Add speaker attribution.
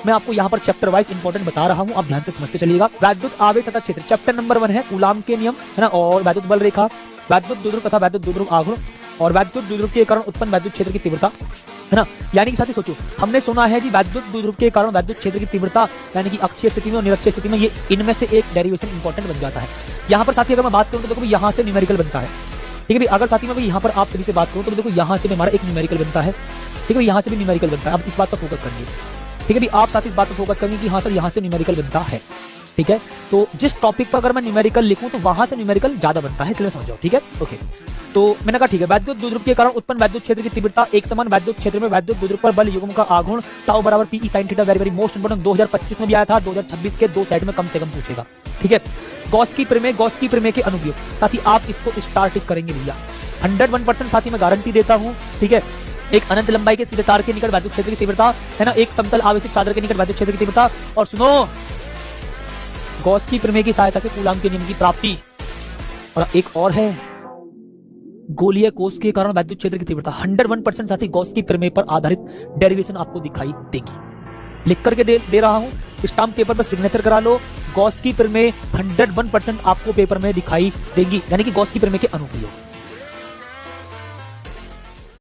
Speaker 1: मैं आपको यहाँ पर चैप्टर वाइज इंपॉर्टेंट बता रहा हूँ, आप ध्यान से समझते चलिएगा। वैद्युत आवेश तथा क्षेत्र, चैप्टर नंबर 1 है कूलाम के नियम, है ना, और वैद्युत बल रेखा, वैद्युत द्विध्रुव तथा वैद्युत द्विध्रुव आघूर्ण, और वैद्युत द्विध्रुव के कारण उत्पन्न वैद्युत क्षेत्र की तीव्रता, है ना। यानी कि साथी सोचो, हमने सुना है जी वैद्युत द्विध्रुव के कारण वैद्युत क्षेत्र की तीव्रता, यानी कि अक्षीय स्थिति में और निरक्षीय स्थिति में, ये इनमें से एक डेरिवेशन इंपॉर्टेंट बन जाता है। यहाँ पर साथी अगर मैं बात करूँ तो देखो यहाँ से न्यूमेरिकल बनता है, ठीक है भाई। अगर साथी मैं यहाँ पर आप सभी से बात करूँ तो देखो यहाँ से हमारा एक न्यूमेरिकल बनता है, ठीक है भाई, यहाँ से भी न्यूमेरिकल बनता है। अब इस बात पर फोकस करिए, ठीक है भाई, आप साथ इस बात पर फोकस करेंगे कि हाँ सर यहाँ से न्यूमेरिकल बनता है, ठीक है। तो जिस टॉपिक पर अगर मैं न्यूमेरिकल लिखूं तो वहां से न्यूमेरिकल ज्यादा बनता है, इसलिए समझ जाओ, ठीक है, ओके। तो मैंने कहा ठीक है, वैद्युत द्विध्रुव के कारण उत्पन्न वैद्युत क्षेत्र की तीव्रता, एक समान वैद्युत क्षेत्र में वैद्युत द्विध्रुव पर बल युग्म का आघूर्ण टाउ बराबर P sine theta, very very most important, 2025 में भी आया था, 2026 के 2 सेट में कम से कम पूछेगा, ठीक है। गॉस की प्रमेय के अनुप्रयोग, साथी आप इसको स्टार्ट करेंगे भैया 101% साथी मैं गारंटी देता हूं, ठीक है। एक अनंत लंबाई के सीधे तार के निकट वैद्युत क्षेत्र की तीव्रता, है ना, एक समतल आवेशित चादर के निकट वैद्युत क्षेत्र की तीव्रता, और सुनो गॉस की प्रमेय की सहायता से कूलाम के नियम की प्राप्ति, और एक और है गोलीय कोष के कारण वैद्युत क्षेत्र की तीव्रता। 101% साथी गॉस की प्रमेय पर आधारित डेरिवेशन आपको दिखाई देगी, लिख करके दे रहा हूं, स्टाम्प पेपर पर सिग्नेचर करा लो। गॉस की प्रमेय 101% आपको पेपर में दिखाई देगी, यानी कि गॉस की प्रमेय के अनुप्रयोग।